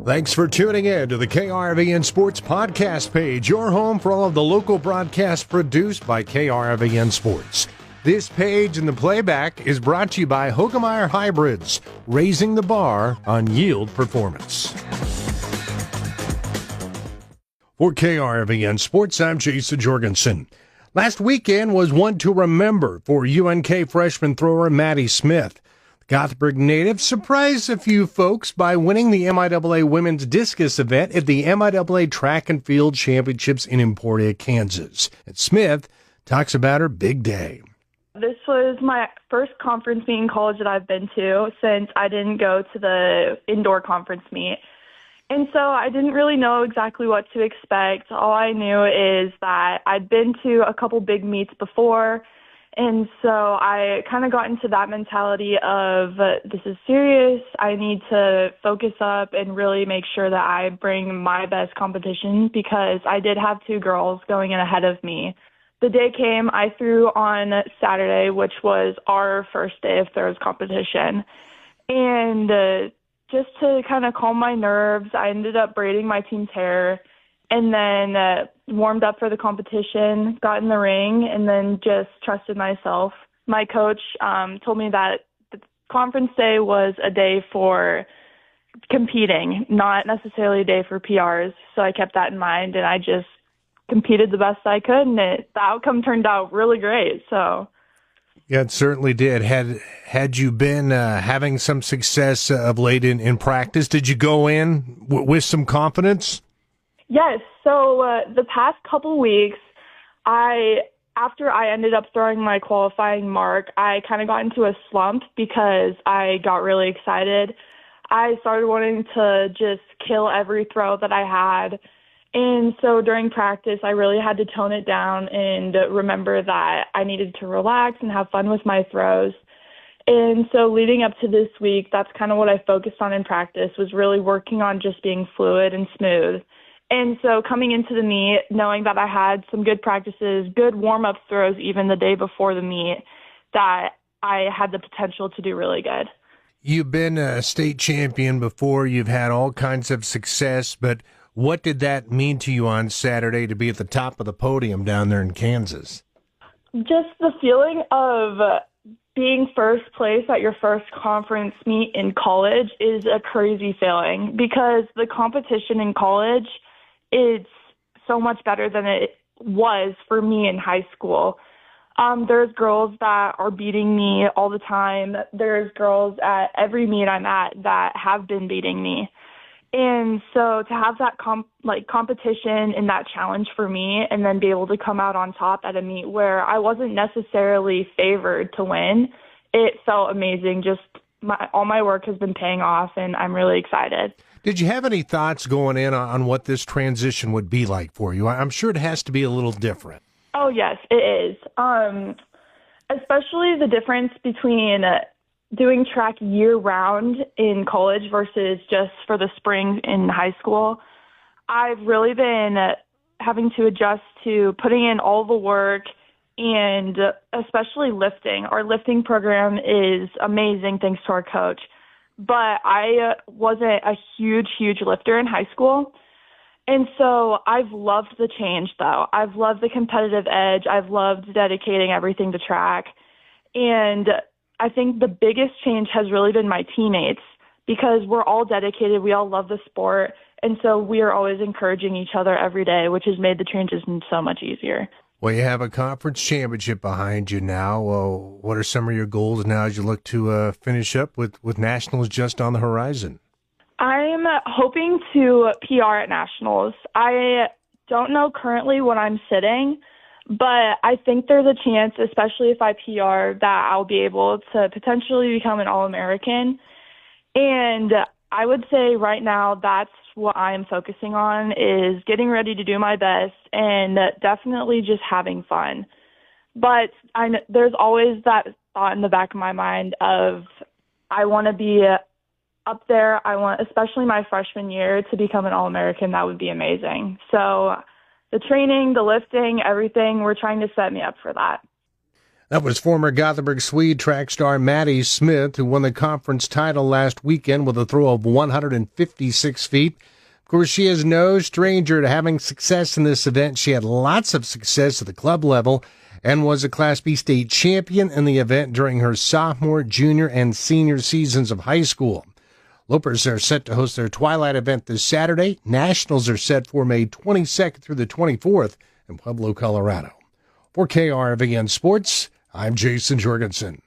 Thanks for tuning in to the KRVN Sports Podcast page, your home for all of the local broadcasts produced by KRVN Sports. This page and the playback is brought to you by Hoegemeyer Hybrids, raising the bar on yield performance. For KRVN Sports, I'm Jayson Jorgensen. Last weekend was one to remember for UNK freshman thrower Madison Smith. Gothenburg native surprised a few folks by winning the MIAA Women's Discus event at the MIAA Track and Field Championships in Emporia, Kansas. And Smith talks about her big day. This was my first conference meet in college that I've been to since I didn't go to the indoor conference meet. And so I didn't really know exactly what to expect. All I knew is that I'd been to a couple big meets before. And so I kind of got into that mentality of this is serious. I need to focus up and really make sure that I bring my best competition because I did have two girls going in ahead of me. The day came, I threw on Saturday, which was our first day of throws competition. And just to kind of calm my nerves, I ended up braiding my team's hair and then warmed up for the competition, got in the ring, and then just trusted myself. My coach told me that the conference day was a day for competing, not necessarily a day for PRs. So I kept that in mind, and I just competed the best I could, and the outcome turned out really great. So, yeah, it certainly did. Had you been having some success of late in practice? Did you go in with some confidence? Yes. So the past couple weeks, after I ended up throwing my qualifying mark, I kind of got into a slump because I got really excited. I started wanting to just kill every throw that I had. And so during practice, I really had to tone it down and remember that I needed to relax and have fun with my throws. And so leading up to this week, that's kind of what I focused on in practice, was really working on just being fluid and smooth. And so coming into the meet, knowing that I had some good practices, good warm-up throws even the day before the meet, that I had the potential to do really good. You've been a state champion before. You've had all kinds of success, but what did that mean to you on Saturday to be at the top of the podium down there in Kansas? Just the feeling of being first place at your first conference meet in college is a crazy feeling because the competition in college, it's so much better than it was for me in high school. There's girls that are beating me all the time. There's girls at every meet I'm at that have been beating me. And so to have that competition and that challenge for me and then be able to come out on top at a meet where I wasn't necessarily favored to win, it felt amazing. Just all my work has been paying off, and I'm really excited. Did you have any thoughts going in on what this transition would be like for you? I'm sure it has to be a little different. Oh, yes, it is. Especially the difference between doing track year-round in college versus just for the spring in high school. I've really been having to adjust to putting in all the work and especially lifting. Our lifting program is amazing thanks to our coach. But I wasn't a huge lifter in high school. And so I've loved the change, though. I've loved the competitive edge. I've loved dedicating everything to track. And I think the biggest change has really been my teammates because we're all dedicated. We all love the sport. And so we are always encouraging each other every day, which has made the transition so much easier. Well, you have a conference championship behind you now. What are some of your goals now as you look to finish up with nationals just on the horizon? I'm hoping to PR at nationals. I don't know currently when I'm sitting, but I think there's a chance, especially if I PR, that I'll be able to potentially become an All-American. And I would say right now that's what I'm focusing on, is getting ready to do my best and definitely just having fun. But there's always that thought in the back of my mind of I want to be up there. I want, especially my freshman year, to become an All-American. That would be amazing. So the training, the lifting, everything, we're trying to set me up for that. That was former Gothenburg Swede track star Madison Smith, who won the conference title last weekend with a throw of 156 feet. Of course, she is no stranger to having success in this event. She had lots of success at the club level and was a Class B state champion in the event during her sophomore, junior, and senior seasons of high school. Lopers are set to host their Twilight event this Saturday. Nationals are set for May 22nd through the 24th in Pueblo, Colorado. For KRVN Sports, I'm Jayson Jorgensen.